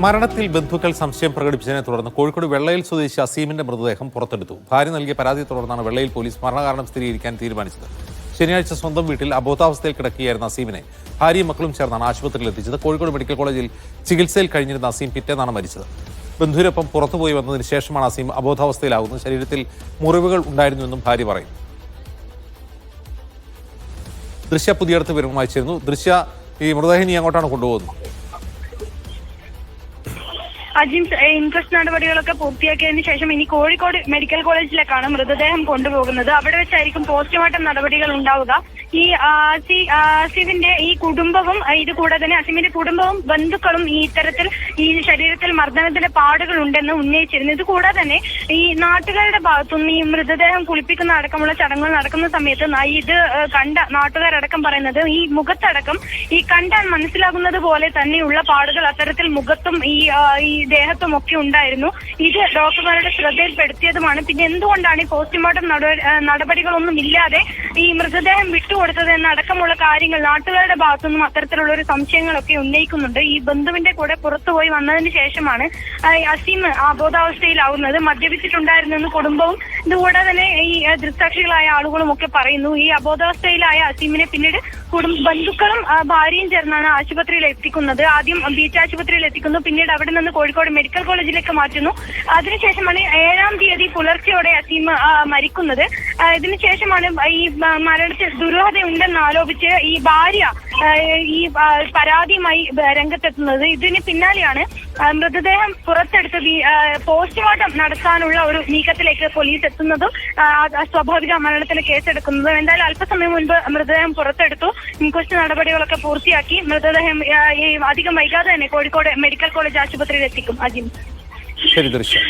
മരണത്തിൽ ബന്ധുക്കൾ സംശയം പ്രകടിപ്പിച്ചതിനെ തുടർന്ന് കോഴിക്കോട് വെള്ളയിൽ സ്വദേശി അസീമിന്റെ മൃതദേഹം പുറത്തെടുത്തു. ഭാര്യ നൽകിയ പരാതിയെ തുടർന്നാണ് വെള്ളയിൽ പോലീസ് മരണകാരണം സ്ഥിരീകരിക്കാൻ തീരുമാനിച്ചത്. ശനിയാഴ്ച സ്വന്തം വീട്ടിൽ അബോധാവസ്ഥയിൽ കിടക്കുകയായിരുന്ന അസീമിനെ ഭാര്യയും മക്കളും ചേർന്നാണ് ആശുപത്രിയിൽ എത്തിച്ചത്. കോഴിക്കോട് മെഡിക്കൽ കോളേജിൽ ചികിത്സയിൽ കഴിഞ്ഞിരുന്ന അസീം പിറ്റേന്നാണ് മരിച്ചത്. ബന്ധുവിനൊപ്പം പുറത്തുപോയി വന്നതിന് ശേഷമാണ് അസീം അബോധാവസ്ഥയിലാകുന്നത്. ശരീരത്തിൽ മുറിവുകൾ ഉണ്ടായിരുന്നുവെന്നും ഭാര്യ പറയും. ദൃശ്യ പുതിയടത്ത് വിവരങ്ങൾ ചേരുന്നു. ദൃശ്യ, ഈ മൃതദേഹം അങ്ങോട്ടാണ് കൊണ്ടുപോകുന്നത്? അജിംസ് ഇൻക്വസ്റ്റ് നടപടികളൊക്കെ പൂർത്തിയാക്കിയതിനു ശേഷം ഇനി കോഴിക്കോട് മെഡിക്കൽ കോളേജിലേക്കാണ് മൃതദേഹം കൊണ്ടുപോകുന്നത്. അവിടെ വെച്ചായിരിക്കും പോസ്റ്റ്മോർട്ടം നടപടികൾ ഉണ്ടാവുക. ഈ അസീമിന്റെ ഈ കുടുംബവും ഇതുകൂടാതെ തന്നെ അസീമിന്റെ കുടുംബവും ബന്ധുക്കളും ഈ ഇത്തരത്തിൽ ഈ ശരീരത്തിൽ മർദ്ദനത്തിന്റെ പാടുകൾ ഉണ്ടെന്ന് ഉന്നയിച്ചിരുന്നു. ഇതുകൂടാതെ തന്നെ ഈ നാട്ടുകാരുടെ ഭാഗത്തുനിന്ന് ഈ മൃതദേഹം കുളിപ്പിക്കുന്ന അടക്കമുള്ള ചടങ്ങുകൾ നടക്കുന്ന സമയത്ത് ഇത് കണ്ട നാട്ടുകാരടക്കം പറയുന്നത് ഈ മുഖത്തടക്കം ഈ കണ്ടാൽ മനസ്സിലാകുന്നത് പോലെ തന്നെയുള്ള പാടുകൾ അത്തരത്തിൽ മുഖത്തും ഈ ദേഹത്തും ഒക്കെ ഉണ്ടായിരുന്നു. ഇത് ഡോക്ടർമാരുടെ ശ്രദ്ധയിൽപ്പെടുത്തിയതുമാണ്. പിന്നെ എന്തുകൊണ്ടാണ് ഈ പോസ്റ്റ്മോർട്ടം നടപടികളൊന്നും ഇല്ലാതെ ഈ മൃതദേഹം വിട്ടുകൊടുത്തത് എന്നടക്കമുള്ള കാര്യങ്ങൾ നാട്ടുകാരുടെ ഭാഗത്തുനിന്നും അത്തരത്തിലുള്ള ഒരു സംശയങ്ങളൊക്കെ ഉന്നയിക്കുന്നുണ്ട്. ഈ ബന്ധുവിന്റെ കൂടെ പുറത്തുപോയി വന്നതിന് ശേഷമാണ് അസീം അബോധാവസ്ഥയിലാവുന്നത്. മദ്യപിച്ചിട്ടുണ്ടായിരുന്നെന്ന് കുടുംബവും ഇതുകൂടെ തന്നെ ഈ ദൃക്സാക്ഷികളായ ആളുകളും ഒക്കെ പറയുന്നു. ഈ അബോധാവസ്ഥയിലായ അസീമിനെ പിന്നീട് ബന്ധുക്കളും ഭാര്യയും ചേർന്നാണ് ആശുപത്രിയിൽ എത്തിക്കുന്നത്. ആദ്യം ബീച്ച് ആശുപത്രിയിൽ എത്തിക്കുന്നു, പിന്നീട് അവിടെ നിന്ന് കോഴിക്കോട് മെഡിക്കൽ കോളേജിലേക്ക് മാറ്റുന്നു. അതിനുശേഷമാണ് 7-ാം തീയതി പുലർച്ചെയോടെ അസീം മരിക്കുന്നത്. ഇതിനുശേഷമാണ് ഈ മരണത്തിൽ ദുരൂഹതയുണ്ടെന്ന് ആരോപിച്ച് ഈ ഭാര്യ ഈ പരാതിയുമായി രംഗത്തെത്തുന്നത്. ഇതിന് പിന്നാലെയാണ് മൃതദേഹം പുറത്തെടുത്ത് പോസ്റ്റ്മോർട്ടം നടത്താനുള്ള ഒരു നീക്കത്തിലേക്ക് പോലീസ് എത്തുന്നതും സ്വാഭാവിക മരണത്തിന് കേസെടുക്കുന്നതും. എന്തായാലും അല്പസമയം മുൻപ് മൃതദേഹം പുറത്തെടുത്തു. ഇൻക്വസ്റ്റ് നടപടികളൊക്കെ പൂർത്തിയാക്കി മൃതദേഹം അധികം വൈകാതെ തന്നെ കോഴിക്കോട് മെഡിക്കൽ കോളേജ് ആശുപത്രിയിൽ എത്തിക്കും. അജിം, ശരി ദൃശ്യം.